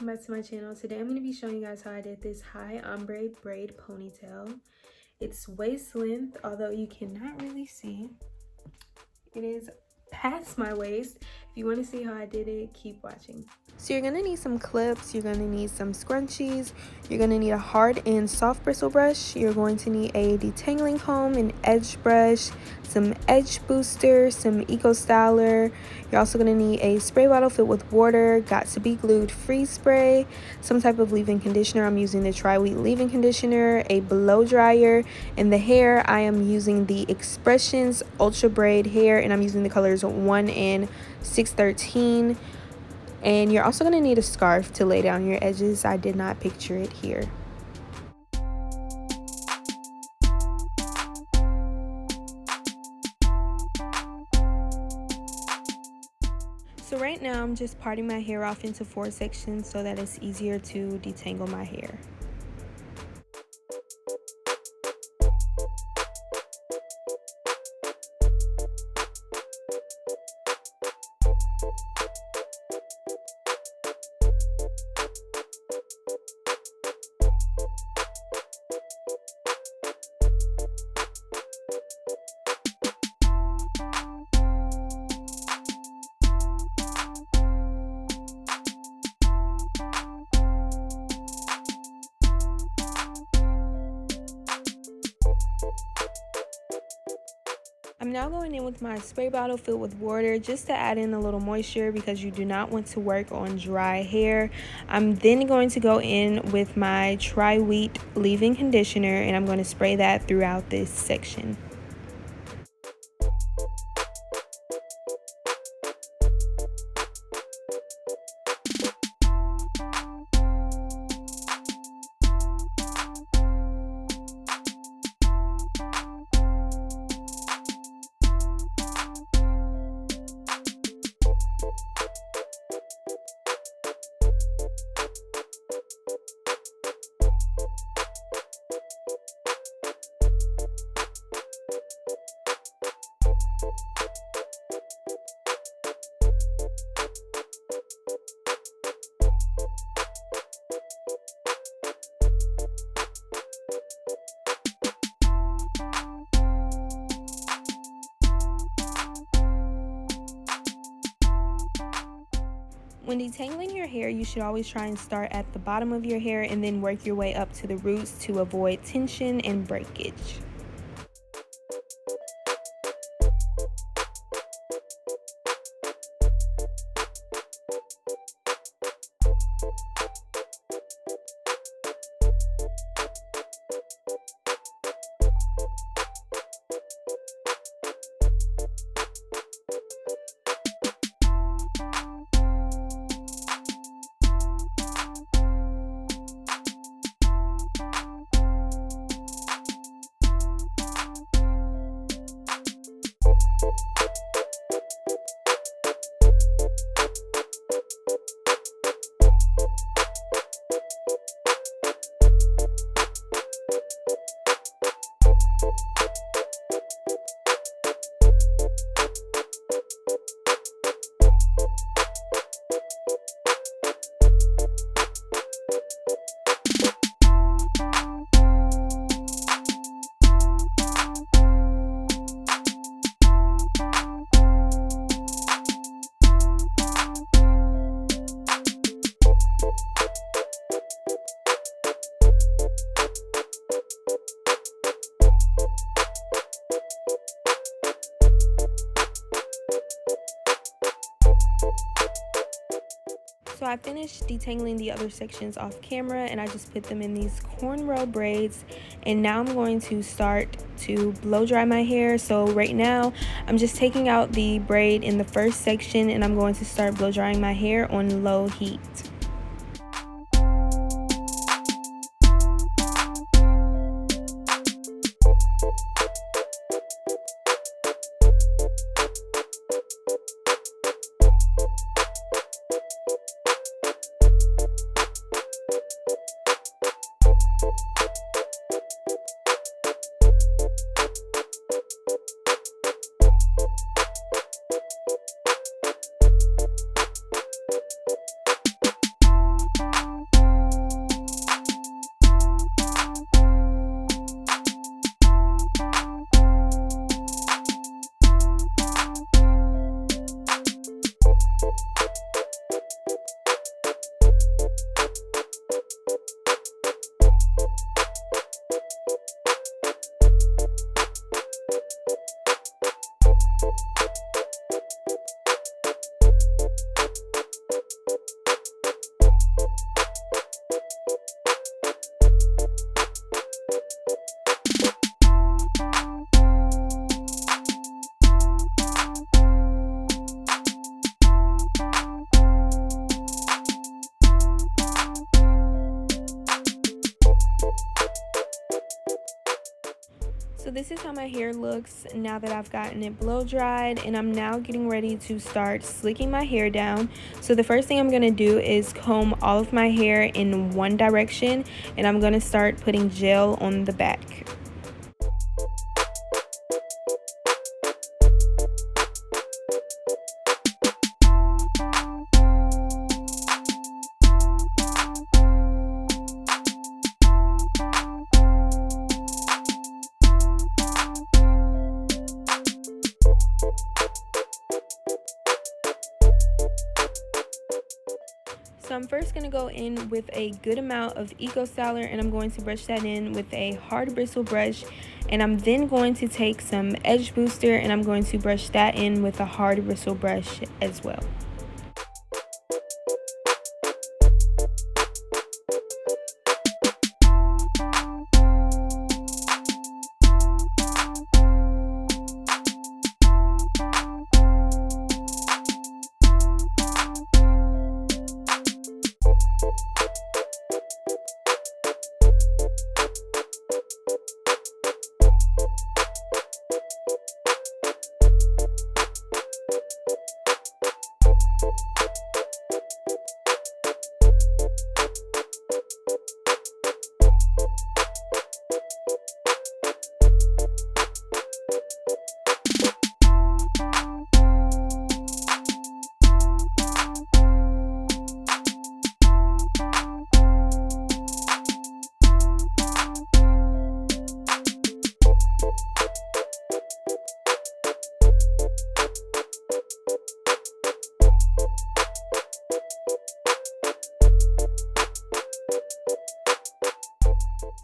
back to my channel. Today I'm going to be showing you guys how I did this high ombre braid ponytail. It's waist length, although you cannot really see. It is past my waist. If you want to see how I did it, keep watching. So you're going to need some clips, you're going to need some scrunchies, you're going to need a hard and soft bristle brush, you're going to need a detangling comb, an edge brush, some edge booster, some Eco-Styler. You're also going to need a spray bottle filled with water, got to be glued freeze spray, some type of leave-in conditioner. I'm using the Tri-Week leave-in conditioner, a blow dryer. In the hair, I am using the X-Pression's Ultra Braid hair, and I'm using the colors 1 and 613. And you're also going to need a scarf to lay down your edges. I did not picture it here. So right now I'm just parting my hair off into 4 sections so that it's easier to detangle my hair. I'm now going in with my spray bottle filled with water just to add in a little moisture because you do not want to work on dry hair. I'm then going to go in with my Tri-Week leave-in conditioner, and I'm going to spray that throughout this section. When detangling your hair, you should always try and start at the bottom of your hair and then work your way up to the roots to avoid tension and breakage. So I finished detangling the other sections off camera, and I just put them in these cornrow braids, and now I'm going to start to blow dry my hair. So right now I'm just taking out the braid in the first section, and I'm going to start blow drying my hair on low heat. So this is how my hair looks now that I've gotten it blow dried, and I'm now getting ready to start slicking my hair down. So the first thing I'm going to do is comb all of my hair in one direction, and I'm going to start putting gel on the back. So I'm first going to go in with a good amount of Eco-Styler, and I'm going to brush that in with a hard bristle brush, and I'm then going to take some edge booster and I'm going to brush that in with a hard bristle brush as well.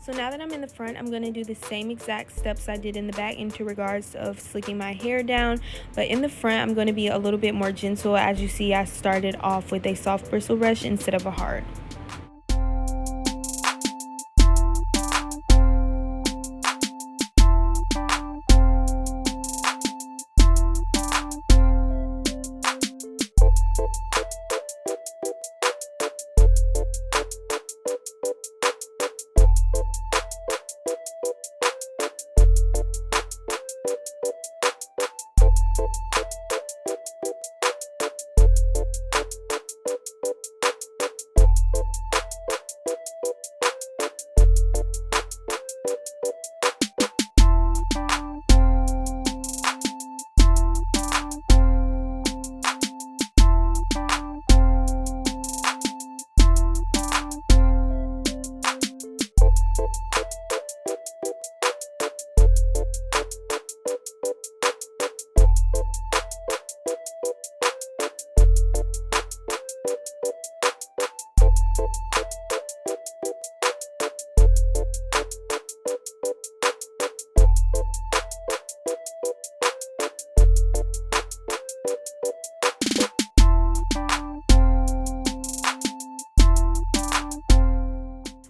So now that I'm in the front, I'm going to do the same exact steps I did in the back into regards of slicking my hair down. But in the front, I'm going to be a little bit more gentle. As you see, I started off with a soft bristle brush instead of a hard.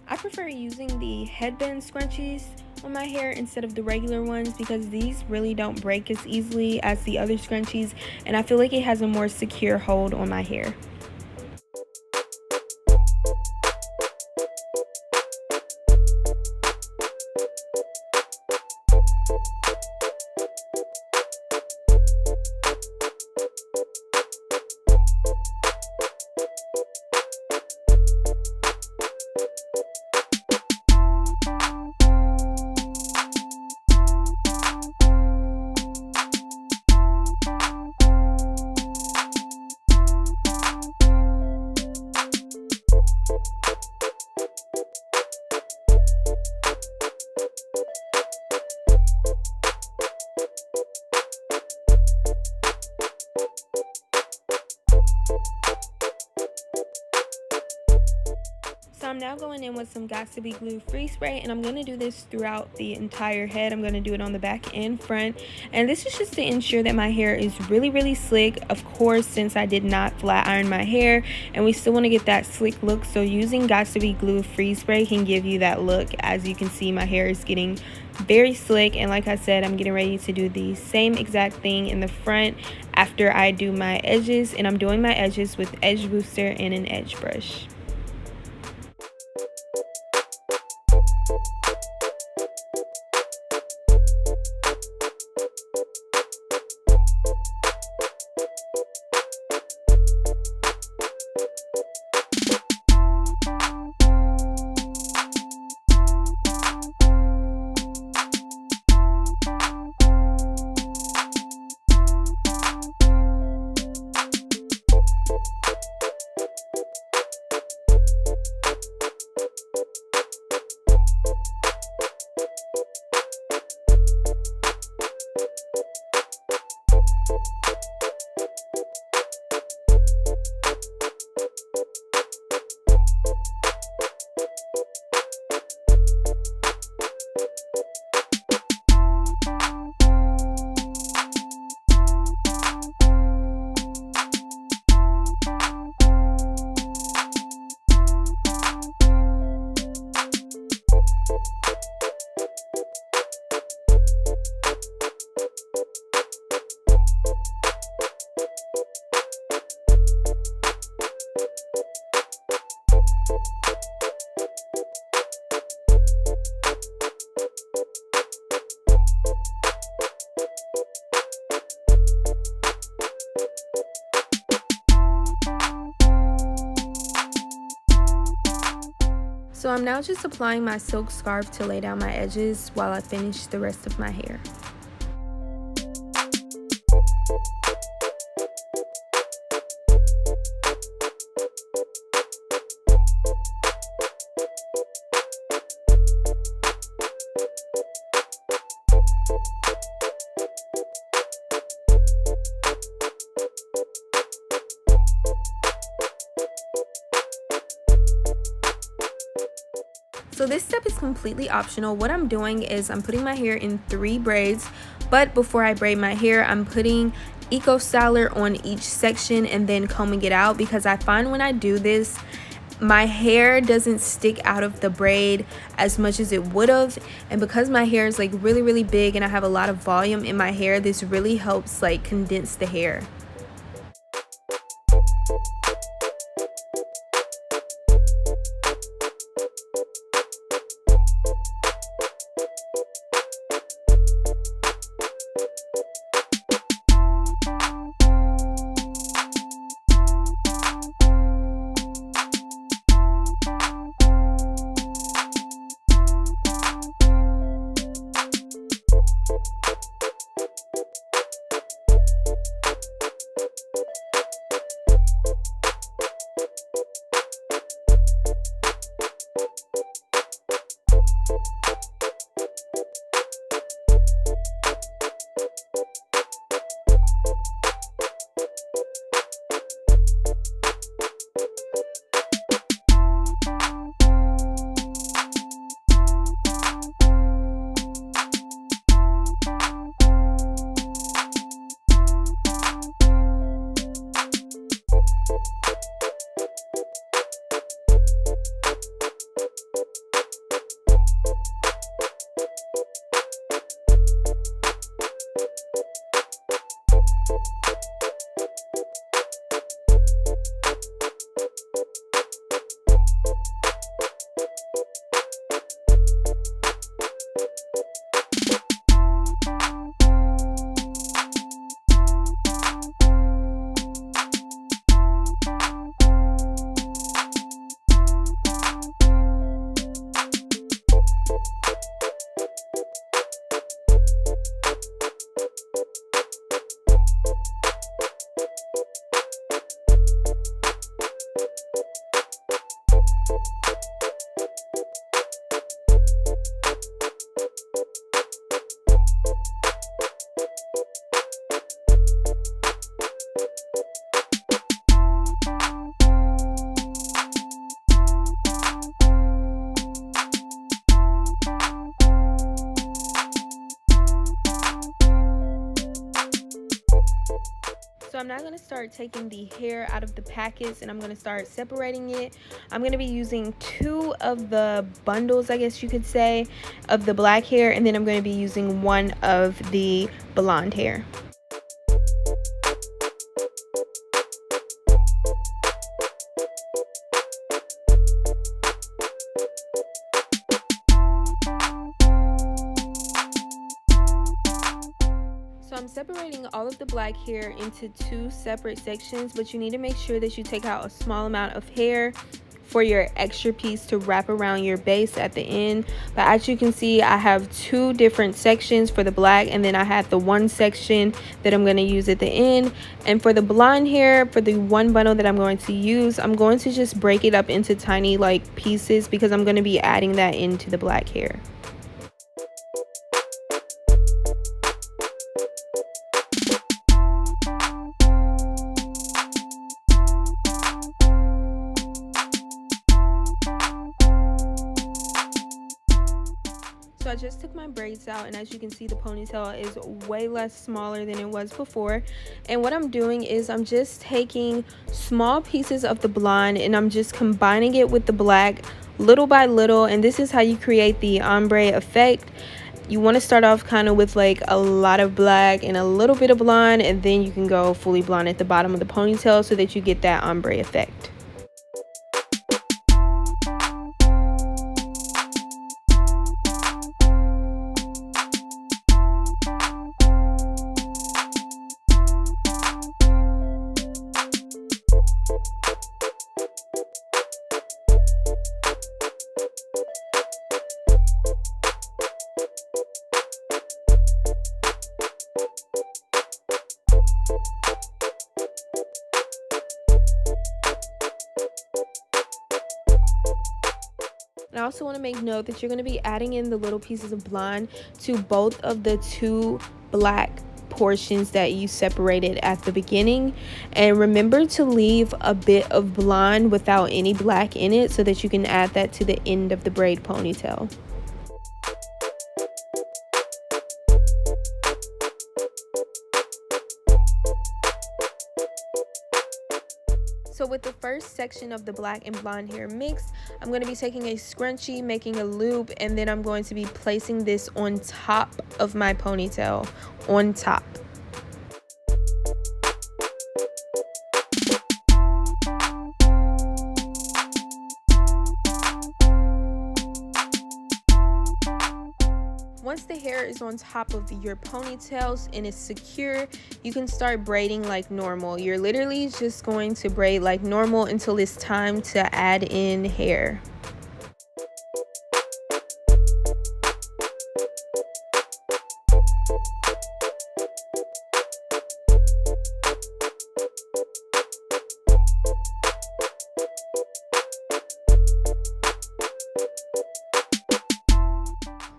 I prefer using the headband scrunchies on my hair instead of the regular ones because these really don't break as easily as the other scrunchies, and I feel like it has a more secure hold on my hair. So I'm now going in with some Got To Be Glue free spray, and I'm going to do this throughout the entire head. I'm going to do it on the back and front, and this is just to ensure that my hair is really slick. Of course, since I did not flat iron my hair, and we still want to get that slick look, so using Got To Be Glue free spray can give you that look. As you can see, my hair is getting very slick, and like I said, I'm getting ready to do the same exact thing in the front after I do my edges, and I'm doing my edges with edge booster and an edge brush. So I'm now just applying my silk scarf to lay down my edges while I finish the rest of my hair. So this step is completely optional. What I'm doing is I'm putting my hair in 3 braids, but before I braid my hair, I'm putting Eco-Styler on each section and then combing it out, because I find when I do this, my hair doesn't stick out of the braid as much as it would have. And because my hair is like really big and I have a lot of volume in my hair, this really helps like condense the hair. So I'm now going to start taking the hair out of the packets and I'm going to start separating it. I'm going to be using 2 of the bundles, I guess you could say, of the black hair, and then I'm going to be using 1 of the blonde hair. So I'm separating all of the black hair into 2 separate sections, but you need to make sure that you take out a small amount of hair for your extra piece to wrap around your base at the end. But as you can see, I have 2 different sections for the black, and then I have the 1 section that I'm going to use at the end. And for the blonde hair, for the 1 bundle that I'm going to use, I'm going to just break it up into tiny like pieces, because I'm going to be adding that into the black hair. So I just took my braids out, and as you can see, the ponytail is way less smaller than it was before. And what I'm doing is I'm just taking small pieces of the blonde and I'm just combining it with the black little by little, and this is how you create the ombre effect. You want to start off kind of with like a lot of black and a little bit of blonde, and then you can go fully blonde at the bottom of the ponytail so that you get that ombre effect. And I also want to make note that you're going to be adding in the little pieces of blonde to both of the two black portions that you separated at the beginning. And remember to leave a bit of blonde without any black in it so that you can add that to the end of the braid ponytail. So with the first section of the black and blonde hair mix, I'm going to be taking a scrunchie, making a loop, and then I'm going to be placing this on top of my ponytail, on top. Once the hair is on top of your ponytails and it's secure, you can start braiding like normal. You're literally just going to braid like normal until it's time to add in hair.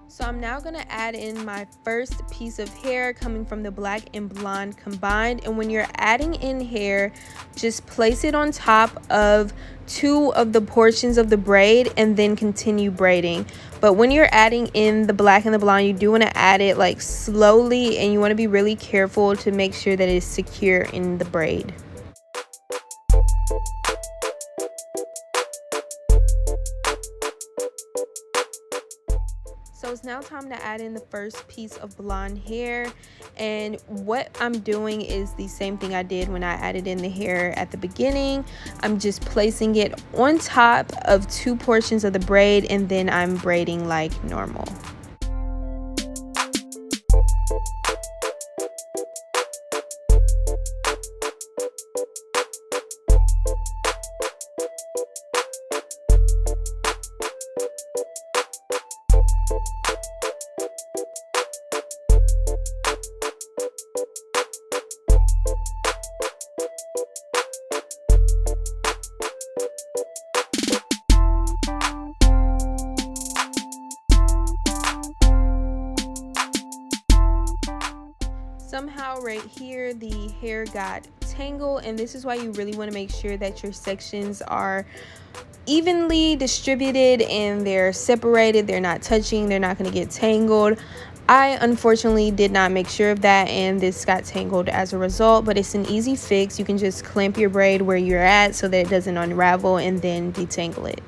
So I'm now going to add in my first piece of hair coming from the black and blonde combined. And when you're adding in hair, just place it on top of two of the portions of the braid and then continue braiding. But when you're adding in the black and the blonde, you do want to add it like slowly, and you want to be really careful to make sure that it's secure in the braid. So it's now time to add in the first piece of blonde hair, and what I'm doing is the same thing I did when I added in the hair at the beginning. I'm just placing it on top of two portions of the braid, and then I'm braiding like normal. Somehow right here the hair got tangled, and this is why you really want to make sure that your sections are evenly distributed and they're separated, they're not touching, they're not going to get tangled. I unfortunately did not make sure of that, and this got tangled as a result, but it's an easy fix. You can just clamp your braid where you're at so that it doesn't unravel and then detangle it.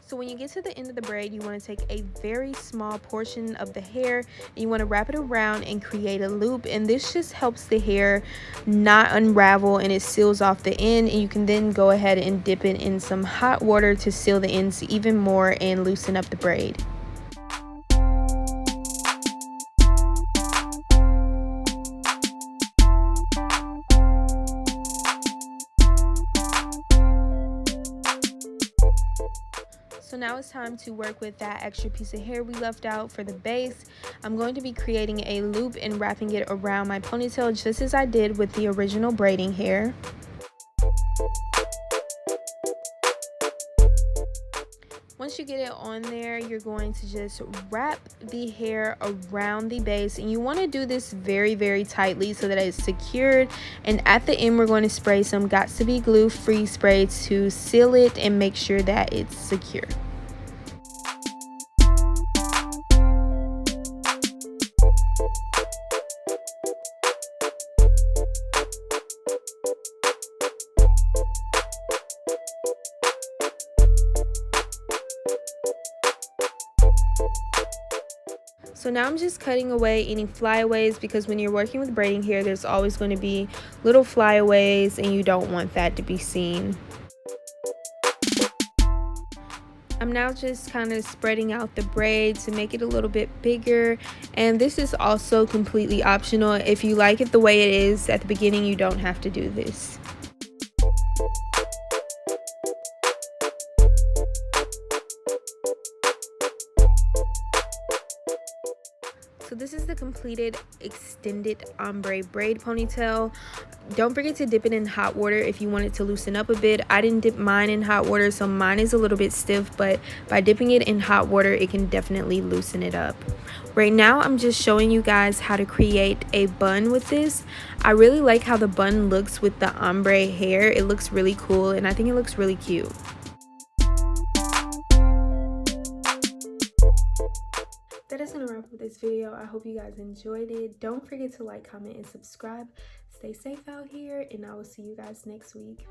So when you get to the end of the braid, you want to take a very small portion of the hair and you want to wrap it around and create a loop, and this just helps the hair not unravel and it seals off the end, and you can then go ahead and dip it in some hot water to seal the ends even more and loosen up the braid. So now it's time to work with that extra piece of hair we left out for the base. I'm going to be creating a loop and wrapping it around my ponytail just as I did with the original braiding hair. Once you get it on there, you're going to just wrap the hair around the base, and you want to do this very, very tightly so that it's secured. And at the end, we're going to spray some Got to Be Glue free spray to seal it and make sure that it's secure. So now I'm just cutting away any flyaways, because when you're working with braiding hair, there's always going to be little flyaways and you don't want that to be seen. I'm now just kind of spreading out the braid to make it a little bit bigger, and this is also completely optional. If you like it the way it is at the beginning, you don't have to do this. So this is the completed extended ombre braid ponytail. Don't forget to dip it in hot water if you want it to loosen up a bit. I didn't dip mine in hot water, so mine is a little bit stiff, but by dipping it in hot water, it can definitely loosen it up. Right now, I'm just showing you guys how to create a bun with this. I really like how the bun looks with the ombre hair. It looks really cool, and I think it looks really cute. That is going to wrap up this video. I hope you guys enjoyed it. Don't forget to like, comment, and subscribe. Stay safe out here, and I will see you guys next week.